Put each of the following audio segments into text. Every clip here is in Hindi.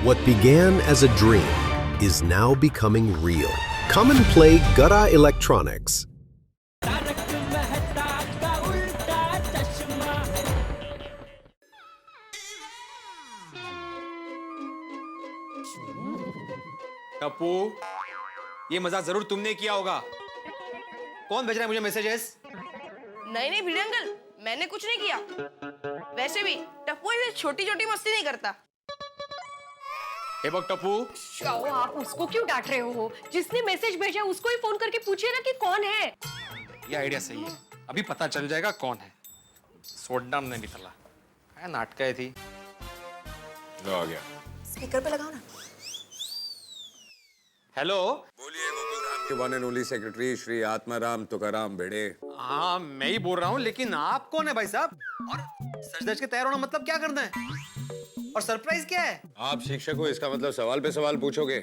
What began as a dream is now becoming real. Come and play Gada Electronics. Tappu, ये मजाक जरूर तुमने किया होगा। कौन भेज रहा है मुझे मैसेजेस? नहीं भिड़े अंकल, मैंने कुछ नहीं किया। वैसे भी टप्पू ऐसे छोटी छोटी मस्ती नहीं करता। हे बक टप्पू, आओ, आप उसको क्यों डांट रहे हो? जिसने मैसेज भेजा उसको ही फोन करके पूछिए ना कि कौन है। ये आइडिया सही है। अभी पता चल जाएगा कौन है। सोडनाम नहीं निकला। क्या नाटक थी? लो आ गया। स्पीकर पे लगाओ ना। हेलो। बोलिए गोकुल धाम के one and only secretary Shri Atmaram Tukaram Bhide. हाँ, मैं ही बोल रहा हूँ, लेकिन आप कौन है भाई साहब? और सच धज के तैयार होना मतलब क्या करना है? और सरप्राइज क्या है? आप शिक्षक हो, इसका मतलब सवाल पे सवाल पूछोगे।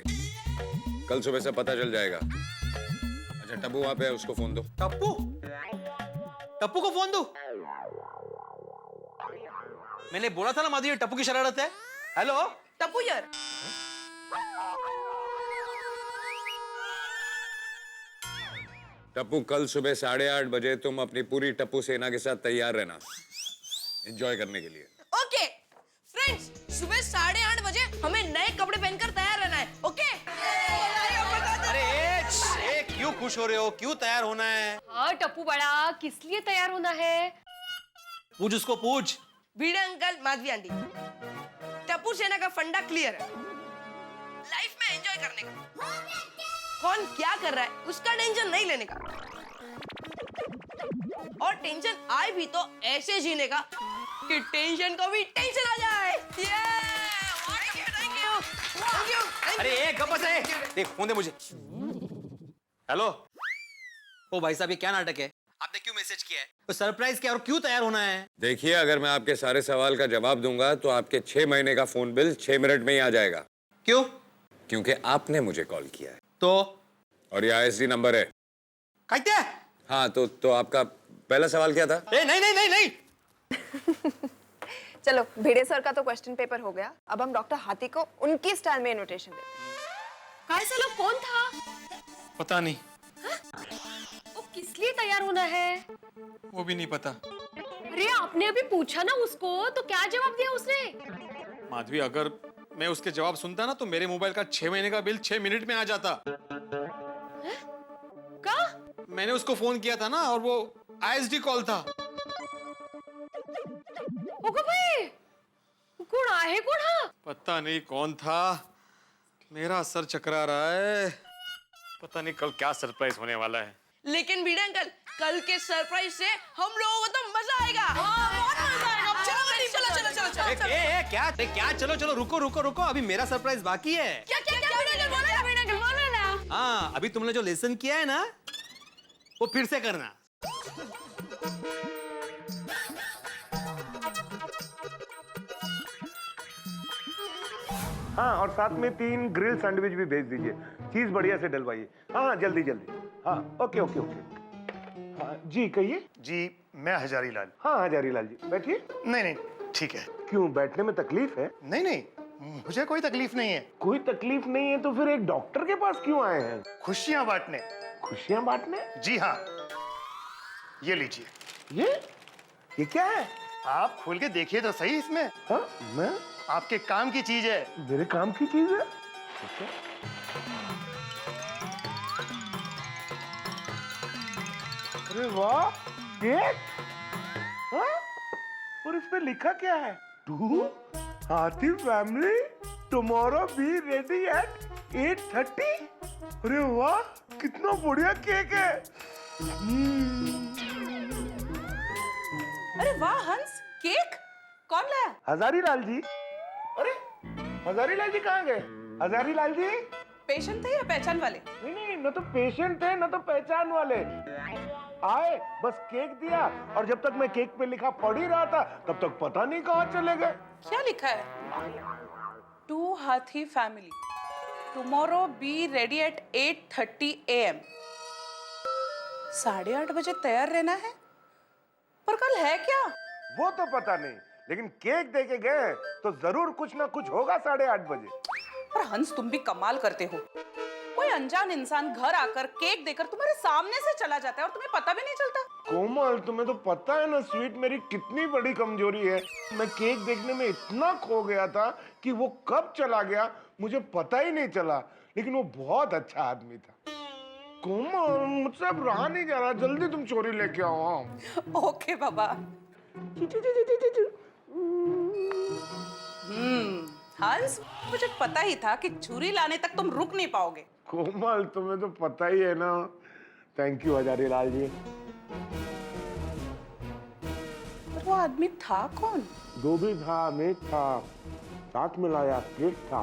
कल सुबह से पता चल जाएगा। अच्छा, टप्पू वहाँ पे है, उसको फोन दो। टप्पू? टप्पू को फोन दो? मैंने बोला था ना माधुरी, टप्पू की शरारत है। हेलो टप्पू यार। टप्पू, कल सुबह 8:30 बजे तुम अपनी पूरी टप्पू सेना के साथ तैयार रहना, एंजॉय करने के लिए। ओके फ्रेंड्स, सुबह 8:30 बजे हमें नए कपड़े पहनकर तैयार रहना है। ओके? अरे क्यों खुश हो रहे हो? क्यों तैयार होना है? हाँ टप्पू बड़ा, किस लिए तैयार होना है? पूछ उसको, पूछ। भिड़े अंकल, माधवी आंटी, टप्पू सेना का फंडा क्लियर है। लाइफ में एंजॉय करने का, कौन क्या कर रहा है उसका टेंशन नहीं लेने का, और टेंशन आए भी तो ऐसे जीने का कि टेंशन को भी टेंशन आ जाए। Thank you. अरे गप बस है। देख, फोन दे मुझे। हेलो। ओ भाई साहब, ये क्या नाटक है? आपने क्यों मैसेज किया है? तो सरप्राइज क्या और क्यों तैयार होना है? देखिए, अगर मैं आपके सारे सवाल का जवाब दूंगा तो आपके 6 महीने का फोन बिल 6 मिनट में ही आ जाएगा। क्यों? क्योंकि आपने मुझे कॉल किया है। तो और ये ISD नंबर है। कहते हैं? हाँ, तो आपका पहला सवाल क्या था? नहीं। चलो, भिड़े सर का तो क्वेश्चन पेपर हो गया। अब हम डॉक्टर हाथी को उनकी स्टाइल में इनविटेशन देते हैं। काय सालो कौन था? पता नहीं। वो किस लिए तैयार होना है? वो भी नहीं पता। अरे आपने अभी पूछा ना उसको, तो क्या जवाब दिया उसने? माधवी, अगर मैं उसके जवाब सुनता ना तो मेरे मोबाइल का 6 महीने का बिल 6 मिनट में आ जाता। का? मैंने उसको फोन किया था ना, और वो ISD कॉल था। ओके भाई, कौन आहे कौन हा? पता नहीं कौन था। मेरा सर चकरा रहा है। पता नहीं कल क्या सरप्राइज होने वाला है। लेकिन भिड़े अंकल, कल के सरप्राइज से हम लोगों को तो मजा आएगा। बहुत मजा आएगा। चलो क्या? चलो रुको। अभी मेरा सरप्राइज बाकी है। क्या बोला ना? हाँ, अभी तुमने जो लेसन किया है ना, वो फिर से करना। हाँ, और साथ में 3 ग्रिल सैंडविच भी भेज दीजिए। चीज बढ़िया से डलवाइए। हाँ, जल्दी। हाँ, ओके। हाँ जी, कहिए। जी, मैं हजारी लाल। हाँ, हजारी लाल जी, बैठिए। नहीं, ठीक है। क्यों, बैठने में तकलीफ है? नहीं, मुझे कोई तकलीफ नहीं है। कोई तकलीफ नहीं है तो फिर एक डॉक्टर के पास क्यों आए हैं? खुशियां बांटने। खुशियां बांटने? जी हाँ, ये लीजिए। ये क्या है? आप खोल के देखिए तो सही इसमें। हाँ, मैं? आपके काम की चीज है। मेरे काम की चीज है? अरे वाह, केक! हाँ? और इस पे लिखा क्या है? टू हाथी family tomorrow be ready eight 8:30। अरे वाह, कितना बढ़िया केक है। अरे वाह हंस, केक कौन लाया? हजारी लाल जी। अरे हजारी लाल जी कहाँ गए? हजारी लाल जी? पेशेंट थे या पहचान वाले? नहीं, न तो पेशेंट थे न तो पहचान वाले। आए, बस केक दिया, और जब तक मैं केक पे लिखा पढ़ ही रहा था तब तक पता नहीं कहाँ चले गए। क्या लिखा है? टू हाथी family tomorrow be ready eight 8:30 AM। 8:30 बजे तैयार रहना है, पर कल है क्या? वो तो पता नहीं, लेकिन केक दे के गए तो जरूर कुछ ना कुछ होगा 8:30 बजे। पर हंस तुम भी कमाल करते हो, कोई अनजान इंसान घर आकर केक देकर तुम्हारे सामने से चला जाता है और तुम्हें पता भी नहीं चलता। कोमल तुम्हें तो पता है ना स्वीट मेरी कितनी बड़ी कमजोरी है। मैं केक देखने में इतना खो गया था कि वो कब चला गया मुझे पता ही नहीं चला, लेकिन वो बहुत अच्छा आदमी था। कोमल मुझसे अब रहा नहीं जा रहा, जल्दी तुम चोरी लेके आओ। ओके बाबा। हंस, मुझे पता ही था कि छुरी लाने तक तुम रुक नहीं पाओगे। कोमल तुम्हें तो पता ही है ना। Thank you Hazari Lal ji. पर वो आदमी था कौन? गोभी था, मीट था, साथ में लाया केक था।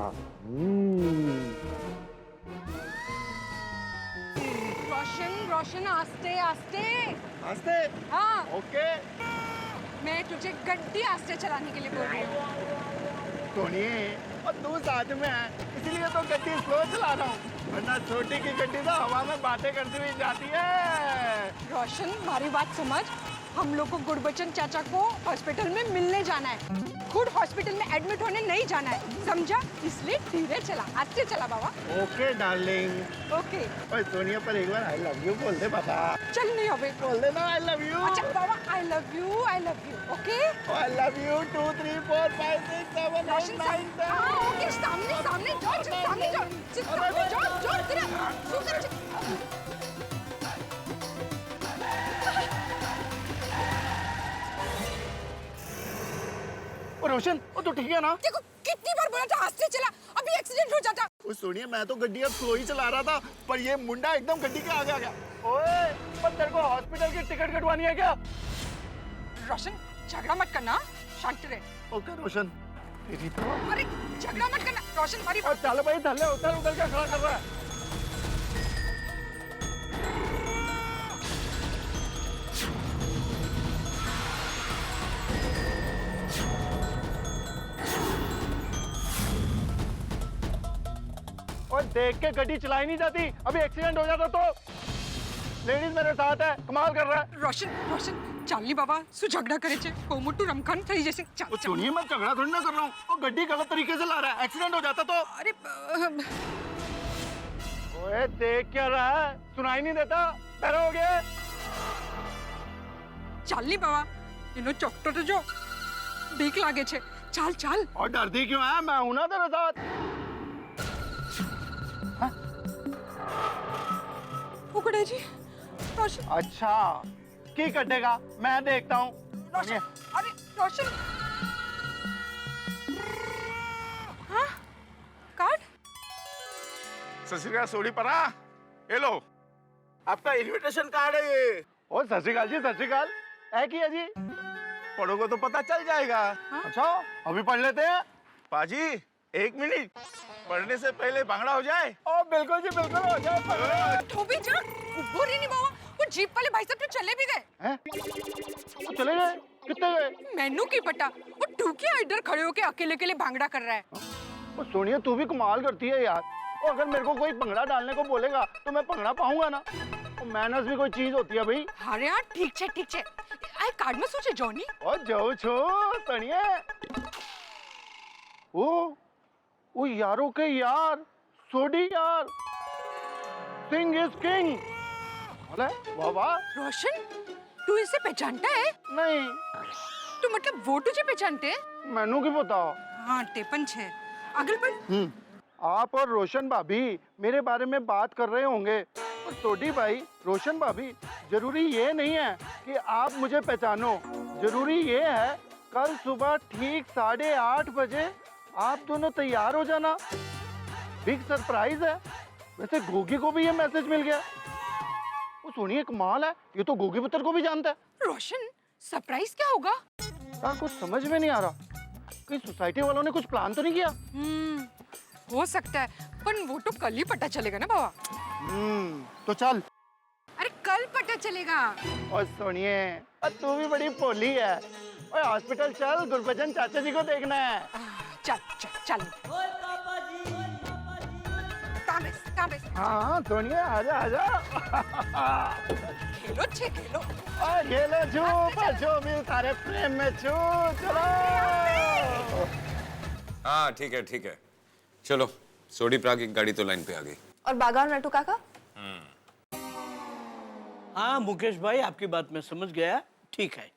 रोशन आस्ते आस्ते आस्ते। हाँ ओके। मैं तुझे गड्डी आस्ते चलाने के लिए बोल रही हूँ। सोनिए, और तू साथ में है इसीलिए तो गड्डी स्लो चला रहा हूँ, वरना छोटी की गड्डी तो हवा में बातें करती हुई जाती है। रोशन हमारी बात समझ, हम लोग को गुरबचन चाचा को हॉस्पिटल में मिलने जाना है, खुद हॉस्पिटल में एडमिट होने नहीं जाना है, समझा? इसलिए धीरे चला, आस्ते चला बाबा। Okay darling. ओके। और सोनिया पर एक बार आई लव यू बोल दे बाबा। चल नहीं अबे, बोल दे ना आई लव यू। अच्छा बाबा I love you, okay? I love you 2 3 4 5 6 7 8 Roshan 9 10। हाँ ओके, सामने सामने जोर से, सामने जोर से, सामने जोर जोर तेरा सुकर। और रोशन, वो तो ठीक है ना? देखो कितनी बार बोला था आस्ते चला, अभी एक्सीडेंट हो जाता। वो सुनिए, मैं तो गड्डी अब स्लो ही चला रहा था, पर ये मुंडा एकदम गड्डी के आगे आ गया। ओए, पर तेरे को हॉस्पिटल की टिकट कटवानी है क्या? रोशन झगड़ा मत करना, शांत रहे। ओके रोशन। तेरी तो। अरे झगड़ा मत करना रोशन, हमारी और चल भाई, थल्ले उतर उतर क्या खड़ा कर रहा है? और देख के गड्डी चलाई नहीं जाती, अभी एक्सीडेंट हो जाता तो। लेडीज मेरे साथ है, कमाल कर रहा है। रोशन चाली बाबा सु झगड़ा करे छे, कोमोटू रमखान થઈ जैसे। वो सुनिए, मैं झगड़ा थोड़ी ना कर रहा हूँ, वो गड्डी गलत तरीके से ला रहा है, एक्सीडेंट हो जाता तो। अरे ओए देख क्या रहा है, सुनाई नहीं देता? पैर हो गए। ચાલની બાવા, એનો ચોકટો તો જો, બીક લાગે છે, ચાલ ચાલ। और डरती क्यों है, मैं हूं ना तेरे साथ। उकड़े जी रोशन। अच्छा, की कटेगा, मैं देखता हूँ। रोशन अरे रोशन, हाँ कार्ड। ससुरा सोड़ी परा, ये लो आपका इनविटेशन कार्ड है ये। ओ सत श्री अकाल जी, सत श्री अकाल। है किया जी? पढ़ोगे तो पता चल जाएगा। अच्छा, अभी पढ़ लेते हैं। पाजी 1 मिनट, पढ़ने से पहले भांगड़ा हो जाए। ओ बिल्कुल जी, बिल्कुल हो जाए। धोबी जा, उबो रही नहीं बावा, वो जीप वाले भाई साहब तो चले भी गए। हैं? वो चले गए? कितने गए? मैनू की पता, वो टूकिया इधर खड़े होके अकेले अकेले भांगड़ा कर रहा है। ओ सोनिया, तू भी कमाल करती है यार। और अगर मेरे को कोई भंगड़ा डालने को बोलेगा तो मैं भंगड़ा पाऊंगा ना? और मैनर्स भी कोई चीज होती है भाई। अरे यार ठीक छे आ कार्ड में सोचे जॉनी। और जाओ छो सोनिया। ओ यारों के यार, सोडी यार, सिंह इज किंग। वाह वाह। रोशन तू इसे पहचानता है? नहीं। तो मतलब वो तुझे पहचानते हैं? मैनू की बताओ। हाँ टेपन छे, अगल पर। आप और रोशन भाभी मेरे बारे में बात कर रहे होंगे, और सोडी भाई, रोशन भाभी, जरूरी ये नहीं है कि आप मुझे पहचानो, जरूरी ये है कल सुबह ठीक 8:30 बजे आप दोनों तैयार हो जाना। बिग सरप्राइज है। वैसे गोगी को भी ये मैसेज मिल गया। वो सुनिए, कमाल है, ये तो गोगी पुत्र को भी जानता है। रोशन सरप्राइज क्या होगा? यार कुछ समझ में नहीं आ रहा, कहीं सोसाइटी वालों ने कुछ प्लान तो नहीं किया? हो सकता है, पर वो तो कल ही पता चलेगा ना बाबा। तो चल। अरे कल पता चलेगा। और सुनिए, तू भी बड़ी भोली है। ओए हॉस्पिटल चल, गुरबचन चाचा जी को देखना है। चल चल चल। यहाँ पे से। हाँ सोनिया आजा आजा। खेलो छे खेलो। और खेलो छू बचो भी तारे प्रेम में छू चलो। हाँ ठीक है चलो। सोडी प्राग की गाड़ी तो लाइन पे आ गई। और बागा और नट्टू काका? हाँ मुकेश भाई आपकी बात मैं समझ गया, ठीक है।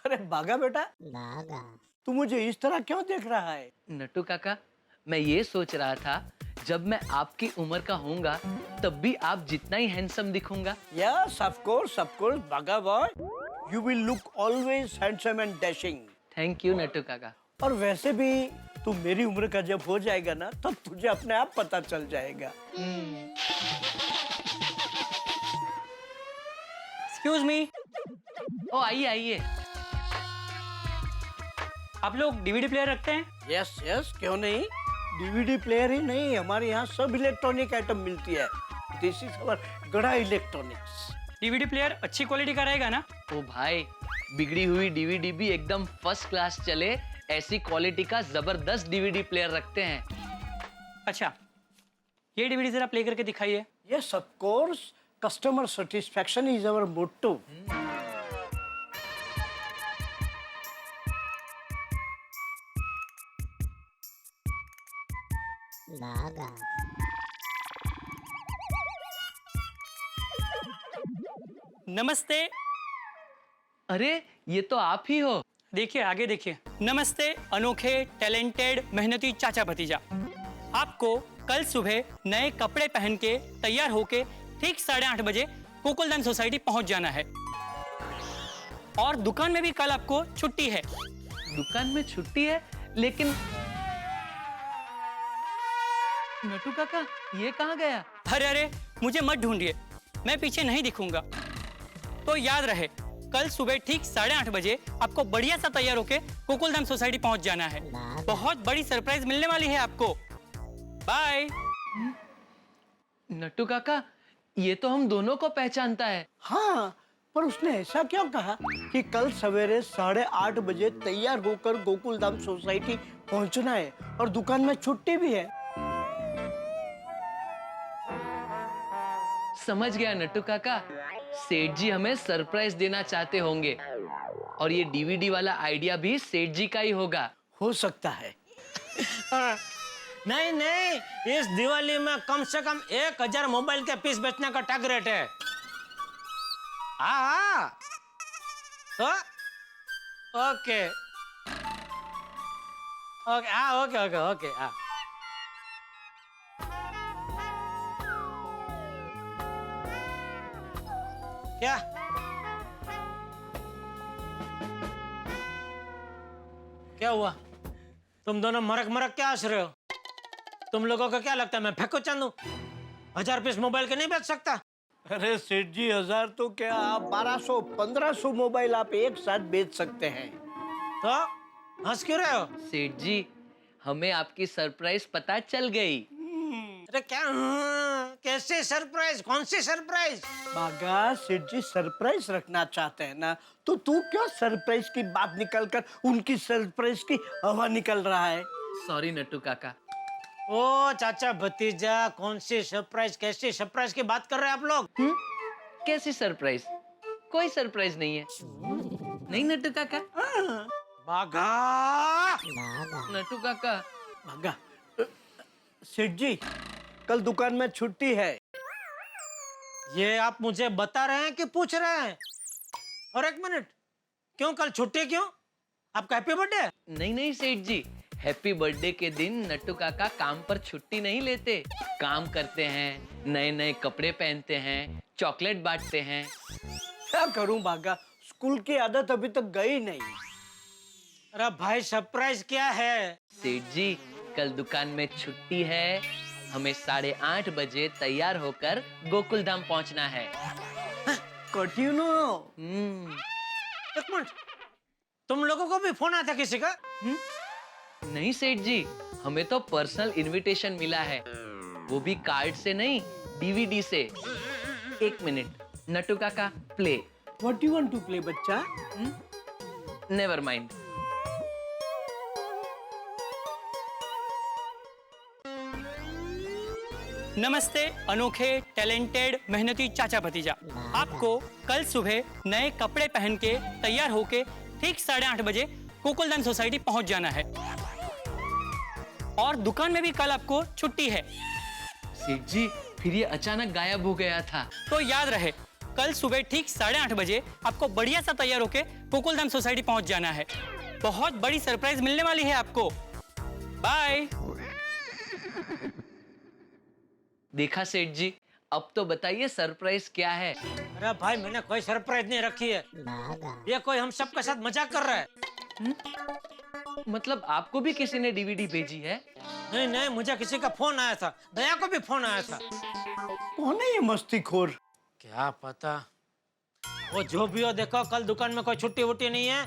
अरे बागा बेटा, तू मुझे इस तरह क्यों देख रहा है? नट्टू काका, मैं ये सोच रहा था जब मैं आपकी उम्र का होऊंगा तब भी आप जितना ही हैंडसम दिखूंगा। यस ऑफ कोर्स बागा boy, you will look always handsome and dashing. Thank you Nattu काका। और वैसे भी तू मेरी उम्र का जब हो जाएगा ना तब तुझे अपने आप पता चल जाएगा। Excuse me. ओ आइए आइए। आप लोग डीवीडी प्लेयर रखते हैं? यस क्यों नहीं, डीवीडी प्लेयर ही नहीं, हमारे यहाँ सब इलेक्ट्रॉनिक आइटम मिलती है। दिस इज अवर गड़ा इलेक्ट्रॉनिक्स। डीवीडी प्लेयर अच्छी क्वालिटी का रहेगा ना? ओ भाई, बिगड़ी हुई डीवीडी भी एकदम फर्स्ट क्लास चले ऐसी क्वालिटी का जबरदस्त डीवीडी प्लेयर रखते हैं। अच्छा, ये डीवीडी जरा प्ले करके दिखाइए। Yes of course, customer satisfaction is our motto. नमस्ते। अरे ये तो आप ही हो। देखिए आगे देखिए। नमस्ते अनोखे टैलेंटेड मेहनती चाचा भतीजा, आपको कल सुबह नए कपड़े पहन के तैयार होके ठीक 8:30 बजे गोकुलधाम सोसाइटी पहुंच जाना है। और दुकान में भी कल आपको छुट्टी है। दुकान में छुट्टी है, लेकिन नट्टू काका ये कहाँ गया? अरे मुझे मत ढूंढिए, मैं पीछे नहीं दिखूंगा। तो याद रहे, कल सुबह ठीक 8:30 बजे आपको बढ़िया सा तैयार होके गोकुलधाम सोसाइटी पहुंच जाना है। बहुत बड़ी सरप्राइज मिलने वाली है आपको। बाय। नट्टू काका, ये तो हम दोनों को पहचानता है। हाँ, पर उसने ऐसा क्यों कहा कि कल सवेरे 8:30 बजे तैयार होकर गोकुलधाम सोसाइटी पहुंचना है और दुकान में छुट्टी भी है? समझ गया नट्टू काका, सेठ जी हमें सरप्राइज देना चाहते होंगे और ये डीवीडी वाला आइडिया भी सेठ जी का ही होगा। हो सकता है। नहीं, इस दिवाली में कम से कम 1000 मोबाइल के पीस बेचने का टारगेट है। हाँ तो ओके हाँ। क्या हुआ? तुम दोनों मरक क्या हंस रहे हो? तुम लोगों को क्या लगता है मैं फेंको चंदू? 1000 पीस मोबाइल के नहीं बेच सकता? अरे सेठ जी, 1000 तो क्या, आप 1200-1500 मोबाइल आप एक साथ बेच सकते हैं। तो हंस क्यों रहे हो? सेठ जी, हमें आपकी सरप्राइज पता चल गई। अरे क्या? कैसे सरप्राइज? कौन सी सरप्राइज? बागा, सेठ जी सरप्राइज रखना चाहते हैं ना, तो तू क्यों सरप्राइज की बात निकल कर उनकी सरप्राइज की हवा निकल रहा है? सॉरी नट्टू काका। ओ चाचा भतीजा, कौन सी सरप्राइज, कैसी सरप्राइज की बात कर रहे हैं आप लोग? कैसी सरप्राइज? कोई सरप्राइज नहीं है। नहीं नट्टू काका। बागा नट्टू काका। बागा, सेठ जी कल दुकान में छुट्टी है। ये आप मुझे बता रहे हैं कि पूछ रहे हैं? और एक मिनट, क्यों कल छुट्टी क्यों? आपका हैप्पी बर्थडे? नहीं सेठ जी, हैप्पी बर्थडे के दिन नट्टू काका काम पर छुट्टी नहीं लेते, काम करते हैं, नए नए कपड़े पहनते हैं, चॉकलेट बांटते हैं। क्या करूं बागा, स्कूल की आदत अभी तक गई नहीं। अरे भाई सरप्राइज क्या है? सेठ जी, कल दुकान में छुट्टी है, हमें 8:30 बजे तैयार होकर गोकुलधाम पहुंचना है। एक मिनट, तुम लोगों को भी फोन आया था किसी का? नहीं सेठ जी, हमें तो पर्सनल इनविटेशन मिला है, वो भी कार्ड से नहीं, डीवीडी से। एक मिनट, नट्टू काका play. What do you want to play, बच्चा? Never mind. नमस्ते अनोखे टैलेंटेड मेहनती चाचा भतीजा। आपको कल सुबह नए कपड़े पहन के तैयार होके ठीक 8:30 बजे गोकुलधाम सोसाइटी पहुंच जाना है। और दुकान में भी कल आपको छुट्टी है। सेठ जी, फिर ये अचानक गायब हो गया था। तो याद रहे, कल सुबह ठीक 8:30 बजे आपको बढ़िया सा तैयार होके गोकुलधाम सोसाइटी पहुंच जाना है। बहुत बड़ी सरप्राइज मिलने वाली है आपको। बाय। देखा सेठ जी, अब तो बताइए सरप्राइज क्या है? अरे भाई, मैंने कोई सरप्राइज नहीं रखी है। ये कोई हम सबके साथ मजाक कर रहा है। मतलब आपको भी किसी ने डीवीडी भेजी है? नहीं नहीं, मुझे किसी का फोन आया था, दया को भी फोन आया था। कौन है ये मस्तीखोर? क्या पता, वो जो भी हो, देखो कल दुकान में कोई छुट्टी वुट्टी नहीं है।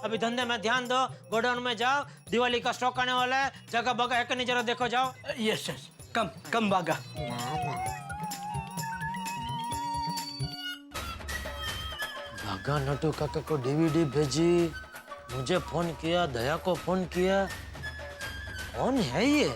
अभी धंधे में ध्यान दो, गोडाउन में जाओ, दिवाली का स्टॉक आने वाला है, जगह बगह है कि नहीं जरा देखो जाओ। यस यस, कम भागा। भागा नटू काका को डीवीडी भेजी, मुझे फोन किया, दया को फोन किया। कौन है ये?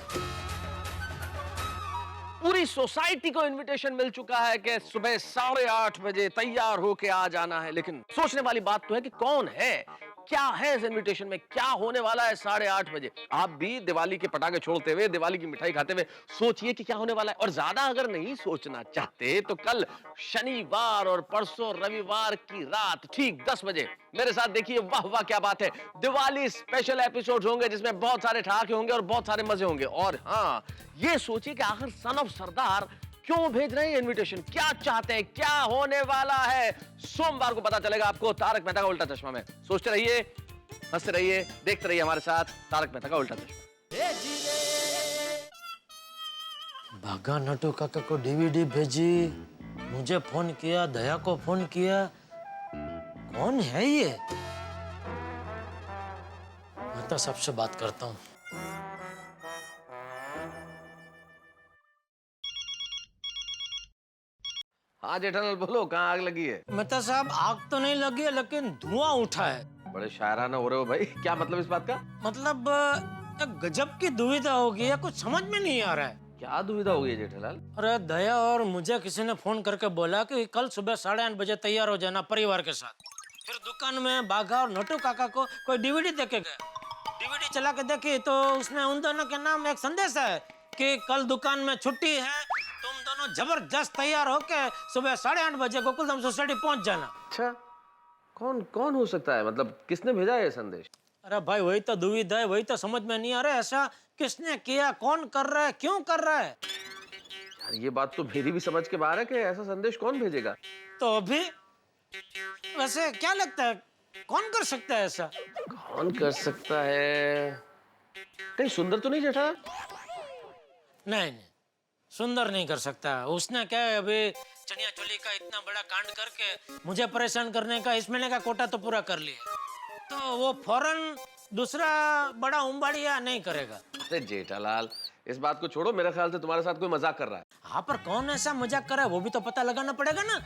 पूरी सोसाइटी को इनविटेशन मिल चुका है कि सुबह 8:30 बजे तैयार होके आ जाना है। लेकिन सोचने वाली बात तो है कि कौन है, क्या है इस इनविटेशन में, क्या होने वाला है 8:30 बजे। आप भी दिवाली के पटाखे छोड़ते हुए, दिवाली की मिठाई खाते हुए सोचिए कि क्या होने वाला है। और ज्यादा अगर नहीं सोचना चाहते तो कल शनिवार और परसों रविवार की रात ठीक 10 बजे मेरे साथ देखिए, वाह वाह क्या बात है, दिवाली स्पेशल एपिसोड होंगे जिसमें बहुत सारे ठहाके होंगे और बहुत सारे मजे होंगे। और हाँ, ये सोचिए कि आखिर सन ऑफ सरदार क्यों भेज रहे हैं इनविटेशन, क्या चाहते हैं, क्या होने वाला है। सोमवार को पता चलेगा आपको तारक मेहता का उल्टा चश्मा में। सोचते रहिए, हंसते रहिए, देखते रहिए हमारे साथ तारक मेहता का उल्टा चश्मा। भागा नटू काका को डीवीडी भेजी, मुझे फोन किया, दया को फोन किया। कौन है ये? मैं तो सबसे बात करता हूँ। हाँ जेठालाल बोलो, कहाँ आग लगी है? मेहता साहब, आग तो नहीं लगी है लेकिन धुआं उठा है। बड़े शायराना हो रहे हो भाई, क्या मतलब इस बात का? मतलब गजब की दुविधा हो गई है, कुछ समझ में नहीं आ रहा है। क्या दुविधा हो गई है जेठालाल? अरे दया और मुझे किसी ने फोन करके बोला कि कल सुबह 8:30 बजे तैयार हो जाना परिवार के साथ। फिर दुकान में बाघा और नटू काका को कोई डीवीडी देके गया। डीवीडी चला के देखी तो उसमें उन दोनों के नाम एक संदेश है कि कल दुकान में छुट्टी है, तुम दोनों जबरदस्त तैयार होके सुबह 8:30 बजे गोकुलधाम सोसाइटी पहुंच जाना। अच्छा, कौन कौन हो सकता है, मतलब किसने भेजा है ये संदेश? अरे भाई, वही तो दुविधा है, वही तो समझ में नहीं आ रहा है। ऐसा किसने किया, कौन कर रहा है, क्यों कर रहा है? यार ये बात तो मेरी भी समझ के बाहर है कि ऐसा संदेश कौन भेजेगा। तो अभी वैसे क्या लगता है, कौन कर सकता है ऐसा? कौन कर सकता है? कहीं सुंदर तो नहीं जेठा? नहीं, सुंदर नहीं कर सकता। उसने क्या है, अभी चनिया चोली का इतना बड़ा कांड करके मुझे परेशान करने का इस महीने का कोटा तो पूरा कर लिया, तो वो फौरन दूसरा बड़ा उम्बाड़िया नहीं करेगा। अरे जेठालाल, इस बात को छोड़ो, मेरे ख्याल से तुम्हारे साथ कोई मजाक कर रहा है। हाँ, पर कौन ऐसा मजाक कर रहा है वो भी तो पता लगाना पड़ेगा ना।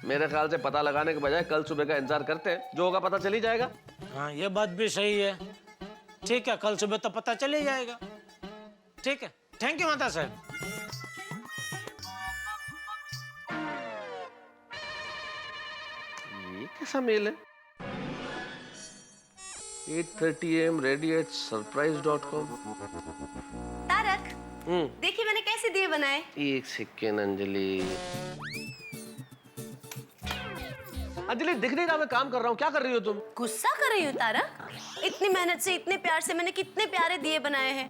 मेरे ख्याल से पता लगाने के बजाय कल सुबह का इंतजार करते हैं, जो होगा पता चल ही जाएगा। हाँ, ये बात भी सही है। ठीक है, कल सुबह तो पता चल ही जाएगा। ठीक है, थैंक यू माता साहब। ये कैसा मेल है? 8:30 AM ready at surprise.com। Tarak, देखिए मैंने कैसे दिए बनाए। एक सेकेंड अंजलि। अंजलि दिख नहीं रहा मैं काम कर रहा हूँ, क्या कर रही हो तुम? गुस्सा कर रही हूँ तारक? इतनी मेहनत से, इतने प्यार से मैंने कितने प्यारे दिए बनाए हैं,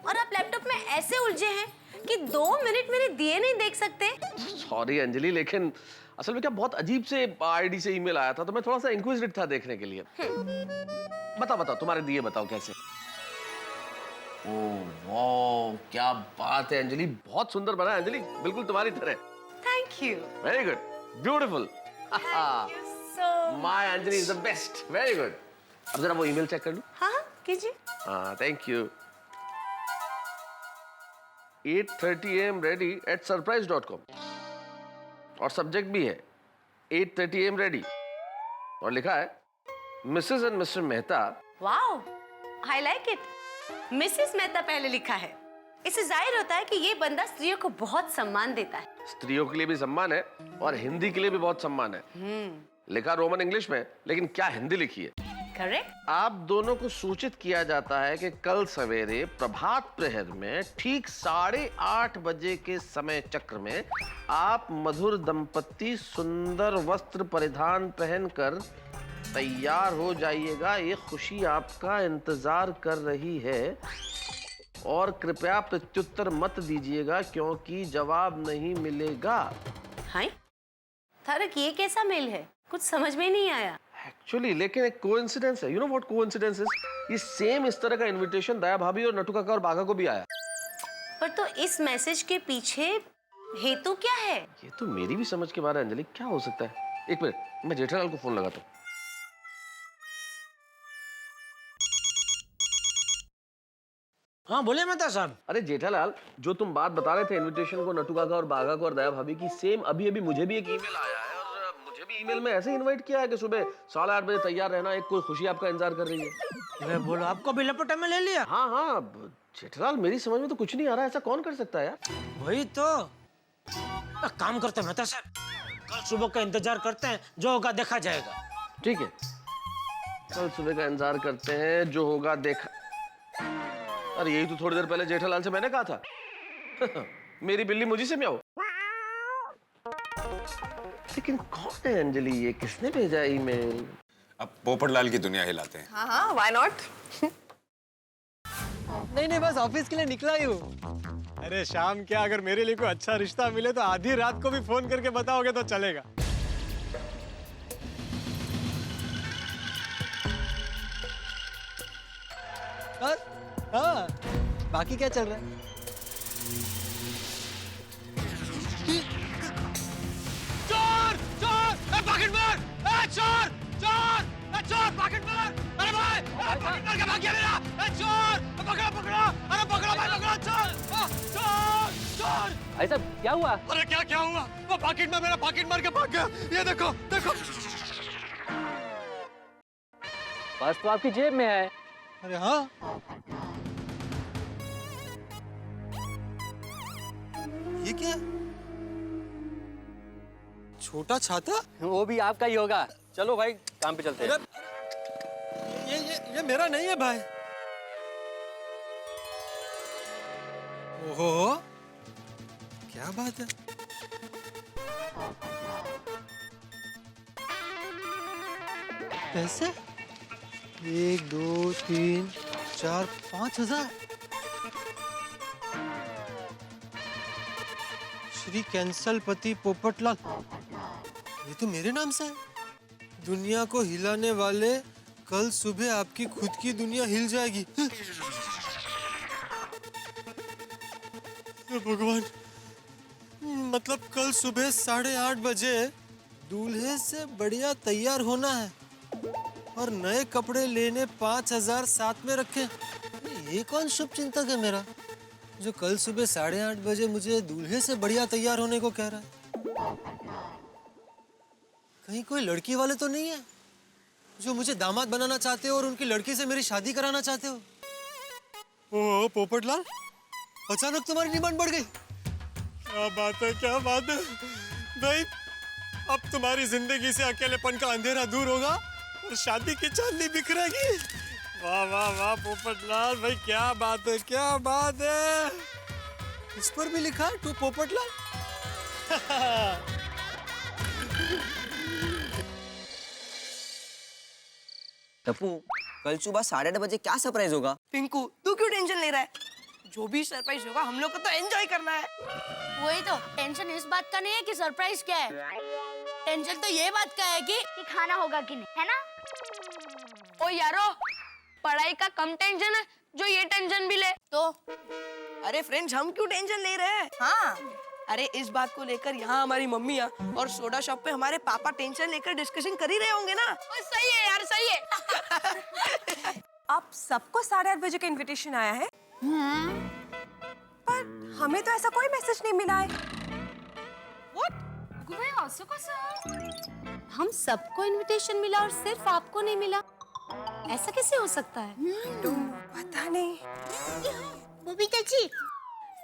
और आप लैपटॉप में ऐसे उलझे हैं कि 2 मिनट मेरे दिए नहीं देख सकते। सॉरी अंजलि, लेकिन असल में क्या बहुत अजीब से आईडी से ईमेल आया था, तो मैं थोड़ा सा इंक्विजिटिव था देखने के लिए। बताओ तुम्हारे दिए बताओ कैसे। ओह वाह, क्या बात है अंजलि, बहुत सुंदर बना है अंजलि, बिल्कुल तुम्हारी तरह। Thank you. Very good, beautiful. My Anjali is the best, very good. अब जरा वो ईमेल चेक कर लूं। हाँ कीजिए। हाँ thank you. 8:30 AM ready at surprise.com और सब्जेक्ट भी है 8:30 AM ready और लिखा है Mrs and mister Mehta. Wow, I like it. Mrs Mehta पहले लिखा है, इससे जाहिर होता है कि ये बंदा स्त्रियों को बहुत सम्मान देता है। स्त्रियों के लिए भी सम्मान है और हिंदी के लिए भी बहुत सम्मान है। लिखा रोमन इंग्लिश में, लेकिन क्या हिंदी लिखी है। करेक्ट। आप दोनों को सूचित किया जाता है कि कल सवेरे प्रभात प्रहर में ठीक 8:30 बजे के समय चक्र में आप मधुर दंपत्ति सुंदर वस्त्र परिधान पहनकर तैयार हो जाइएगा। ये खुशी आपका इंतजार कर रही है और कृपया प्रत्युत्तर मत दीजिएगा क्योंकि जवाब नहीं मिलेगा। हाय तारक, ये कैसा मेल है? कुछ समझ में नहीं आया एक्चुअली, लेकिन एक कोइंसिडेंस है। You know what coincidence is? ये सेम इस तरह का इनविटेशन दया भाभी और नटू काका और बाघा को भी आया। पर तो इस मैसेज के पीछे हेतु क्या है? ये तो मेरी भी समझ के बाहर है अंजलि। क्या हो सकता है? एक मिनट, मैं जेठालाल को फोन लगाता हूँ। हाँ बोले मेहता साहब। अरे जेठालाल, जो तुम बात बता रहे थे इनविटेशन को नटू काका और बाघा को और दया भाभी की, सेम अभी अभी मुझे भी एक ईमेल आया है और मुझे भी ईमेल में ऐसे इनवाइट किया है कि सुबह 8:30 बजे तैयार रहना, एक कोई खुशी आपका इंतजार कर रही है। मैं बोलो आपको भी लपटा में ले लिया। हाँ हाँ जेठालाल, मेरी समझ में तो कुछ नहीं आ रहा, ऐसा कौन कर सकता है यार? वही तो। एक काम करते हैं मेहता साहब, कल सुबह का इंतजार करते हैं, जो होगा देखा जाएगा। ठीक है, कल सुबह का इंतजार करते हैं, जो होगा देखा। अरे यही तो थोड़ी देर पहले जेठालाल से मैंने कहा था। मेरी बिल्ली मुझी से म्याऊं। लेकिन कौन है अंजलि? ये किसने भेजा ईमेल? अब पोपटलाल की दुनिया हिलाते हैं। हाँ हाँ, व्हाई नॉट। नहीं बस ऑफिस के लिए निकला ही हूँ। अरे शाम क्या, अगर मेरे लिए कोई अच्छा रिश्ता मिले तो आधी रात को भी फोन करके बताओगे तो चलेगा। और हाँ, बाकी क्या चल रहा है? चोर चोर, पॉकेट मार, चोर चोर चोर, पॉकेट मार। अरे भाई पॉकेट मार के भाग गया मेरा। चोर पकड़ो पकड़ो, अरे पकड़ो भाई पकड़ो। चोर चोर चोर। भाई साहब क्या हुआ? अरे क्या हुआ? वो पॉकेट में मेरा पॉकेट मार के भाग गया। ये देखो देखो। पर्स तो आपकी जेब में है। अरे हाँ, ये क्या? छोटा छाता? वो भी आपका ही होगा। चलो भाई काम पे चलते हैं। ये मेरा नहीं है भाई। ओहो, क्या बात है? पैसे 1 2 3 4 5,000। श्री कैंसल पति पोपटलाल, ये तो मेरे नाम से है। दुनिया को हिलाने वाले, कल सुबह आपकी खुद की दुनिया हिल जाएगी। भगवान, मतलब कल सुबह 8:30 बजे दूल्हे से बढ़िया तैयार होना है और नए कपड़े लेने 5,000 साथ में रखे। ये कौन शुभ चिंतक है मेरा, जो कल सुबह 8:30 बजे मुझे दूल्हे से बढ़िया तैयार होने को कह रहा है? कहीं कोई लड़की वाले तो नहीं है जो मुझे दामाद बनाना चाहते हो और उनकी लड़की से मेरी शादी कराना चाहते हो? ओह पोपटलाल, अचानक तुम्हारी डिमांड बढ़ गई। क्या बात है, क्या बात है भाई। अब तुम्हारी जिंदगी से अकेलेपन का अंधेरा दूर होगा और शादी की चांदनी बिखरेगी। वाह वाह वाह पोपटलाल भाई, क्या बात है, क्या बात है। इस पर भी लिखा है टू पोपटलाल। टप्पू, कल सुबह 8:30 बजे क्या सरप्राइज होगा? पिंकू, तू क्यों टेंशन ले रहा है? जो भी सरप्राइज होगा हम लोग को तो एंजॉय करना है। वही तो, टेंशन इस बात का नहीं है कि सरप्राइज क्या है, टेंशन तो ये बात का है कि खाना होगा कि नहीं, है ना? ओ यारो, पढ़ाई का कम टेंशन है जो ये टेंशन भी ले तो। अरे फ्रेंड्स, हम क्यों टेंशन ले रहे हैं? हाँ, अरे इस बात को लेकर यहाँ हमारी मम्मियाँ और सोडा शॉप पे हमारे पापा टेंशन लेकर डिस्कशन कर ही रहे होंगे ना। सही है यार, सही है। आप सबको 8:30 बजे का इनविटेशन आया है, पर हमें तो ऐसा कोई मैसेज नहीं मिला है। हम सबको इनविटेशन मिला और सिर्फ आपको नहीं मिला, ऐसा कैसे हो सकता है? पता नहीं। बबीता जी,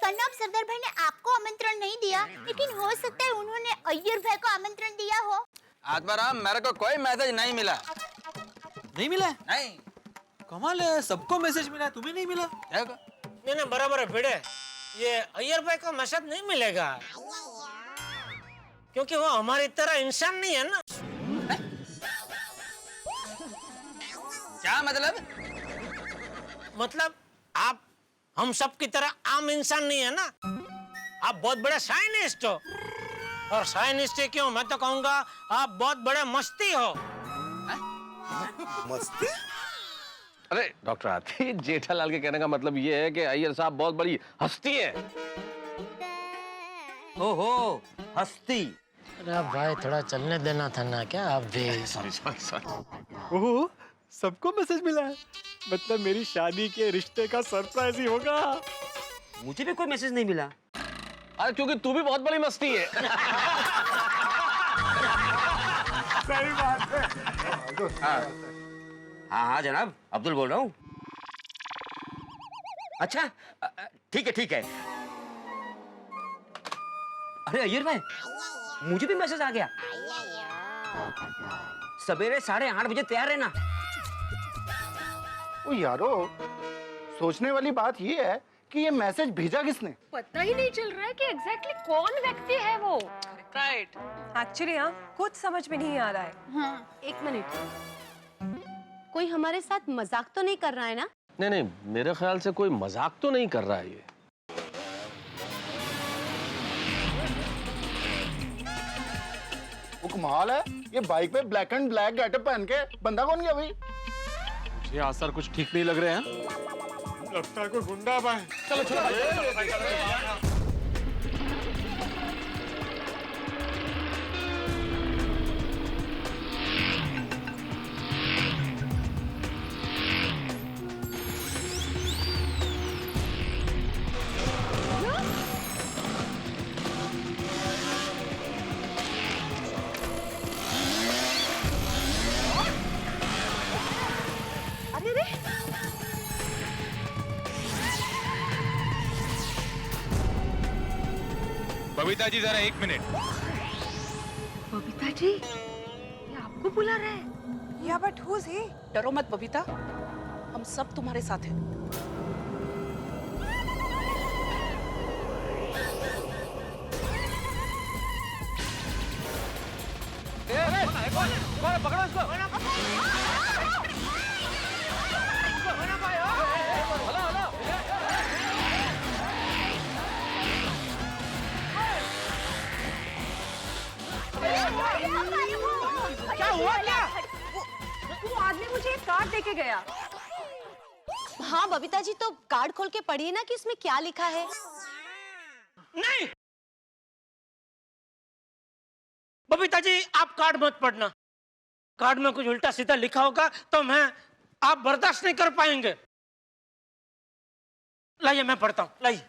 कन्नौज सरदार भाई ने आपको आमंत्रण नहीं दिया, लेकिन हो सकता है उन्होंने अय्यर भाई को आमंत्रण दिया हो। आत्माराम, मेरे को कोई मैसेज नहीं मिला। नहीं मिला? नहीं। कमाल है, सबको मैसेज मिला, तुम्हें नहीं मिला? नहीं बराबर है भिड़े, ये अय्यर भाई को मैसेज नहीं मिलेगा क्योंकि वो हमारी तरह इंसान नहीं है ना। क्या मतलब? मतलब आप हम सब की तरह आम इंसान नहीं है ना। आप बहुत बड़े साइंटिस्ट हो, और साइंटिस्ट क्यों, मैं तो कहूँगा आप बहुत बड़े मस्ती हो। मस्ती? अरे डॉक्टर हाथी, जेठालाल के कहने का मतलब ये है कि अय्यर साहब बहुत बड़ी हस्ती है। ओहो, हस्ती। अरे भाई थोड़ा चलने देना था ना क्या आप भी। सॉरी। ओह, सबको मैसेज मिला है, मतलब मेरी शादी के रिश्ते का सरप्राइज ही होगा। मुझे भी कोई मैसेज नहीं मिला। अरे क्योंकि तू भी बहुत बड़ी मस्ती है। सही बात है। हाँ जनाब, अब्दुल बोल रहा हूँ। अच्छा, ठीक है। अरे अय्यर भाई, मुझे भी मैसेज आ गया। सवेरे 8:30 बजे तैयार रहना। ओ यारो, सोचने वाली बात ये है कि ये मैसेज भेजा किसने? पता ही नहीं चल रहा है कि एग्जैक्टली कौन व्यक्ति है वो। राइट। एक्चुअली हाँ, कुछ समझ में नहीं आ रहा है। हाँ, एक मिनट, कोई हमारे साथ मजाक तो नहीं कर रहा है ना? नहीं, मेरे ख्याल से कोई मजाक तो नहीं कर रहा है ये। वो कमाल है, ये बाइक पे ब्लैक एंड ब्लैक गेटअप पहन के बंदा कौन गया भाई? ये आसर कुछ ठीक नहीं लग रहे हैं। लगता है कोई गुंडा है। चलो। बबीता जी जरा 1 मिनट। बबीता जी, ये आपको बुला रहे हैं? या बट हु इज ही? डरो मत बबीता, हम सब तुम्हारे साथ हैं। पकड़ो इसको। क्या हुआ क्या? वो आदमी मुझे एक कार्ड देके गया। हाँ बबीता जी, तो कार्ड खोल के पढ़िए ना कि इसमें क्या लिखा है। नहीं बबीता जी, आप कार्ड मत पढ़ना। कार्ड में कुछ उल्टा सीधा लिखा होगा तो आप बर्दाश्त नहीं कर पाएंगे। लाइए मैं पढ़ता हूँ, लाइए।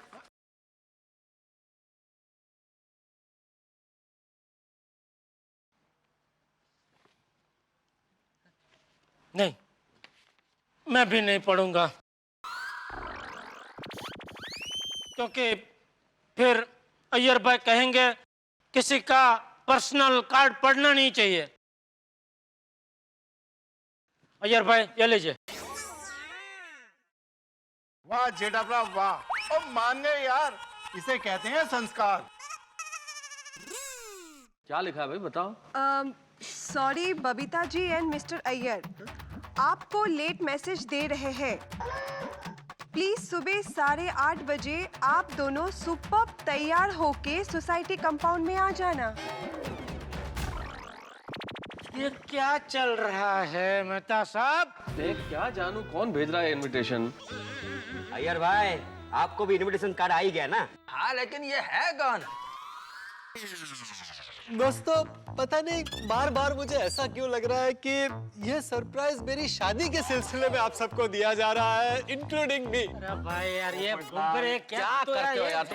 नहीं, मैं भी नहीं पढ़ूंगा, क्योंकि फिर अय्यर भाई कहेंगे किसी का पर्सनल कार्ड पढ़ना नहीं चाहिए। अय्यर भाई ये लीजिए। वाह जेठाप्रा वाह, और मान गए यार, इसे कहते हैं संस्कार। क्या लिखा है भाई, बताओ। Sorry Babita ji and mister Iyer, आपको लेट मैसेज दे रहे हैं। प्लीज सुबह 8:30 बजे आप दोनों सुपर्ब तैयार होके सोसाइटी कंपाउंड में आ जाना। ये क्या चल रहा है मेहता साहब? देख क्या जानू कौन भेज रहा है इनविटेशन। अय्यर भाई, आपको भी इनविटेशन कार्ड आ ही गया ना? हाँ, लेकिन ये है कौन? दोस्तों पता नहीं बार बार मुझे ऐसा क्यों लग रहा है कि ये सरप्राइज मेरी शादी के सिलसिले में आप सबको दिया जा रहा है, इंक्लूडिंग मी। अरे भाई यार, ये क्या करते हो यार?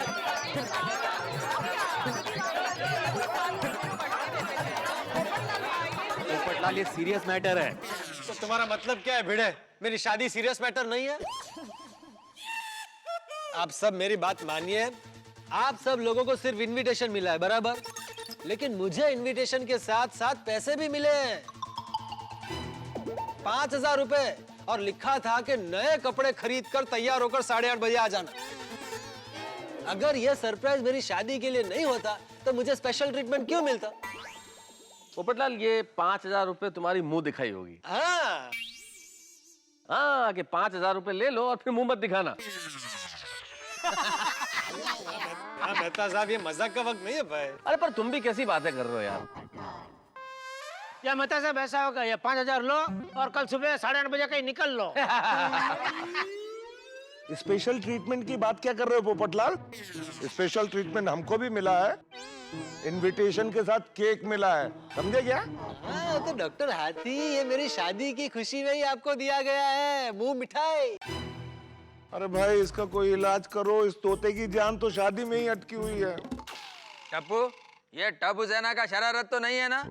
पोपटलाल, ये सीरियस मैटर है। तो तुम्हारा मतलब क्या है भिड़े? मेरी शादी सीरियस मैटर नहीं है? आप सब मेरी बात मानिए। आप सब लोगों को सिर्फ इनविटेशन मिला है, बराबर, लेकिन मुझे इनविटेशन के साथ साथ पैसे भी मिले हैं, 5,000 रुपए, और लिखा था कि नए कपड़े खरीद कर तैयार होकर 8:30 बजे आ जाना। अगर यह सरप्राइज मेरी शादी के लिए नहीं होता तो मुझे स्पेशल ट्रीटमेंट क्यों मिलता? पोपटलाल, ये 5,000 रुपए तुम्हारी मुंह दिखाई होगी। हाँ हाँ, कि 5,000 रुपए ले लो और फिर मुंह मत दिखाना। हाँ मेहता साहब, ये मजाक का वक्त नहीं है भाई। अरे पर तुम भी कैसी बातें कर रहे हो यार। या मेहता साहब ऐसा होगा, ये 5,000 लो और कल सुबह 8:30 बजे कहीं निकल लो। स्पेशल ट्रीटमेंट की बात क्या कर रहे हो पोपटलाल? स्पेशल ट्रीटमेंट हमको भी मिला है, इनविटेशन के साथ केक मिला है, समझे क्या? हाँ तो डॉक्टर हाथी, ये मेरी शादी की खुशी में ही आपको दिया गया है मुंह मिठाई। अरे भाई, इसका कोई इलाज करो, इस तोते की जान तो शादी में ही अटकी हुई है। टप्पू, ये टप्पू सेना का शरारत तो नहीं है ना?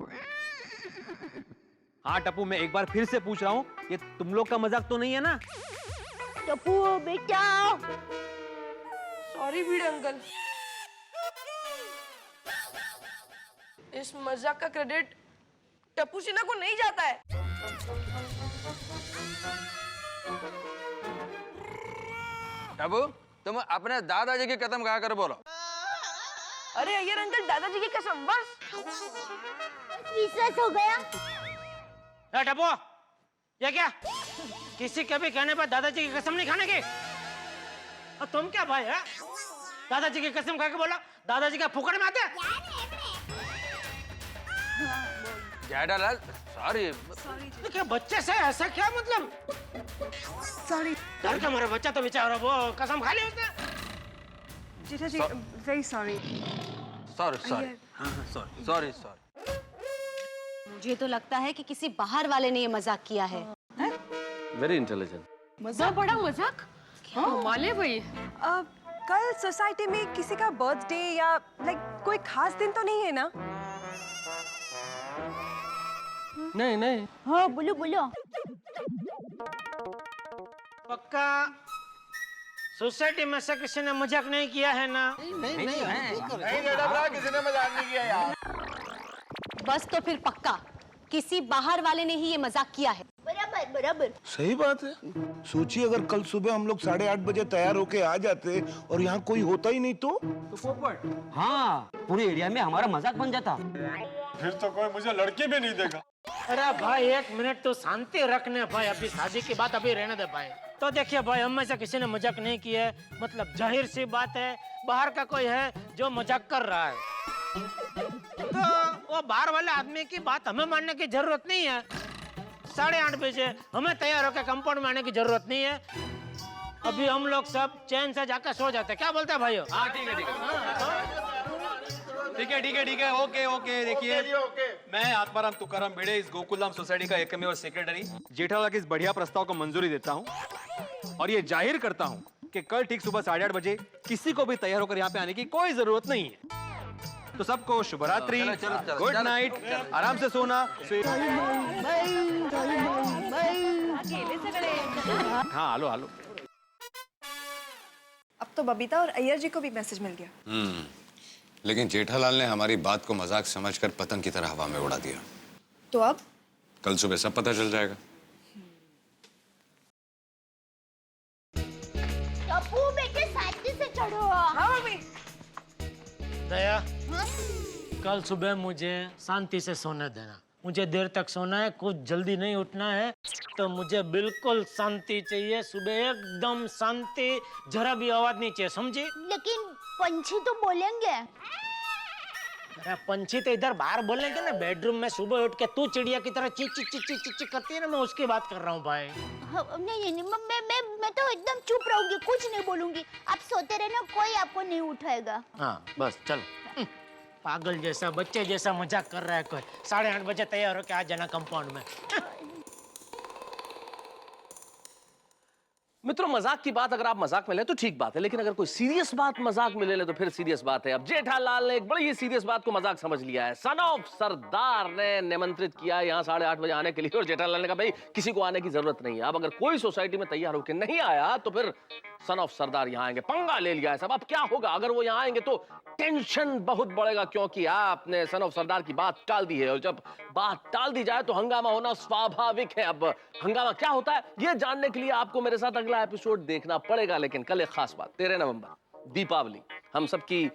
हाँ टप्पू, मैं एक बार फिर से पूछ रहा हूँ, ये तुम लोग का मजाक तो नहीं है ना? टप्पू बेटा, सॉरी भिड़े अंकल, इस मजाक का क्रेडिट टप्पू सिन्हा को नहीं जाता है। टप्पू, तुम अपने दादाजी की कसम खा कर बोलो। अरे अय्यर अंकल, दादाजी की कसम, बस विश्वास हो गया। टप्पू, ये क्या? किसी के भी कहने पर दादाजी की कसम नहीं खाने की? और तुम क्या भाई है? दादाजी की कसम खा के बोला, दादाजी का फुकड़ में आते? जेठालाल, सॉरी। तो क्या बच्चे से ऐसा क्या मतलब? सॉरी। डर का मारा बच्चा तो बेचारा वो कसम खा ली उसने। Jetha ji, very sorry. Sorry sorry, sorry sorry sorry. मुझे तो लगता है कि किसी बाहर वाले ने ये मजाक किया है। Very intelligent. मजाक, बड़ा मजाक, कमाल है भाई। कल सोसाइटी में किसी का बर्थडे या लाइक कोई खास दिन तो नहीं है ना? नहीं नहीं। हाँ बोलो बोलो। पक्का सोसाइटी में से किसी ने मजाक नहीं किया है ना? नहीं जेठा, किसी ने मजाक नहीं किया यार। बस तो फिर पक्का किसी बाहर वाले ने ही ये मजाक किया है। बराबर बराबर। सही बात है। सोचिए अगर कल सुबह हम लोग 8:30 बजे तैयार होके आ जाते और यहाँ कोई होता ही नहीं तो पोपट, हाँ, पूरे एरिया में हमारा मजाक बन जाता। फिर तो कोई मुझे लड़की भी नहीं देगा। अरे भाई एक मिनट तो शांति रखने भाई, अभी शादी की बात अभी रहने दे भाई। तो देखिए भाई, हम में से किसी ने मजाक नहीं किया है, मतलब जाहिर सी बात है बाहर का कोई है जो मजाक कर रहा है, तो वो बाहर वाले आदमी की बात हमें मानने की जरूरत नहीं है। 8:30 बजे हमें तैयार होकर कंपाउंड में आने की जरूरत नहीं है। अभी हम लोग सब चैन से जाकर सो जाते हैं, क्या बोलते हैं भाइयों? हाँ ठीक है, ठीक है, ठीक है, ठीक है, ओके ओके। देखिए, मैं आत्माराम तुकाराम भिड़े, इस गोकुलधाम सोसाइटी का एकमेव सेक्रेटरी जेठालाल के इस बढ़िया प्रस्ताव को मंजूरी देता हूँ और ये जाहिर करता हूँ कि कल ठीक सुबह 8:30 बजे किसी को भी तैयार होकर यहाँ पे आने की कोई जरूरत नहीं है। तो सबको शुभ रात्रि, गुड नाइट, आराम से सोना। हाँ हेलो हेलो। अब तो बबीता और अय्यर जी को भी मैसेज मिल गया। लेकिन जेठालाल ने हमारी बात को मजाक समझकर पतंग की तरह हवा में उड़ा दिया। तो अब कल सुबह सब पता चल जाएगा। टप्पू बेटे शांति से चढ़ो। हाँ मम्मी। दया, कल सुबह मुझे शांति से सोने देना। मुझे देर तक सोना है, कुछ जल्दी नहीं उठना है, तो मुझे बिल्कुल शांति चाहिए। सुबह एकदम शांति, जरा भी आवाज नहीं चाहिए, समझी? लेकिन पंछी तो बोलेंगे। अरे पंछी तो इधर बाहर बोलेंगे ना, बेडरूम में सुबह उठ के तू चिड़िया की तरह ची ची ची ची ची ची करती है ना, मैं उसकी बात कर रहा हूँ भाई। नहीं नहीं, मैं तो एकदम चुप रहूंगी, कुछ नहीं बोलूंगी। आप सोते रहना, कोई आपको नहीं उठाएगा। हाँ बस चलो। पागल जैसा, बच्चे जैसा मजाक कर रहा है कोई। 8:30 बजे तैयार होके आ जाना कंपाउंड में। मित्रों, मजाक की बात अगर आप मजाक में ले तो ठीक बात है, लेकिन अगर कोई सीरियस बात मजाक में ले ले तो फिर सीरियस बात है। अब जेठालाल ने एक बड़ी ही सीरियस बात को मजाक समझ लिया है। सन ऑफ सरदार ने निमंत्रित किया यहाँ 8:30 बजे आने के लिए, और जेठालाल ने कहा भाई किसी को आने की जरूरत नहीं है। अब अगर कोई सोसाइटी में तैयार होकर नहीं आया तो फिर सन ऑफ सरदार यहाँ आएंगे। पंगा ले लिया है सब। अब क्या होगा अगर वो यहाँ आएंगे तो टेंशन बहुत बढ़ेगा, क्योंकि आपने सन ऑफ सरदार की बात टाल दी है, और जब बात टाल दी जाए तो हंगामा होना स्वाभाविक है। अब हंगामा क्या होता है ये जानने के लिए आपको मेरे साथ अगला एपिसोड देखना पड़ेगा। लेकिन कल एक खास बात, 13 नवंबर दीपावली, हम सबकी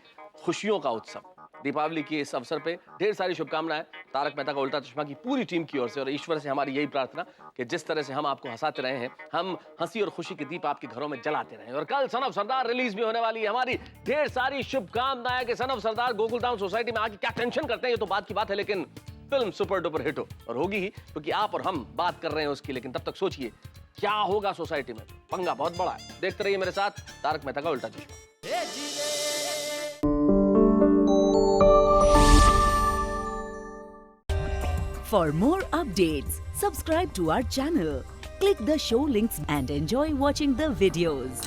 खुशियों का उत्सव। दीपावली की इस अवसर पे ढेर सारी शुभकामनाएं तारक मेहता का उल्टा चश्मा की पूरी टीम की ओर से, और ईश्वर से हमारी यही प्रार्थना कि जिस तरह से हम आपको हंसाते रहे हैं, हम हंसी और खुशी के दीप आपके घरों में जलाते रहें। और कल सन ऑफ सरदार रिलीज भी होने वाली है। हमारी ढेर सारी शुभकामनाएं कि son of Sardar Gokuldham society में आके क्या टेंशन करते हैं ये तो बात की बात है, लेकिन फिल्म सुपर डुपर हिट हो, और होगी ही क्योंकि आप और हम बात कर रहे हैं उसकी। लेकिन तब तक सोचिए क्या होगा सोसाइटी में, पंगा बहुत बड़ा है। देखते रहिए मेरे साथ तारक मेहता का उल्टा चश्मा। For more updates, subscribe to our channel, click the show links and enjoy watching the videos.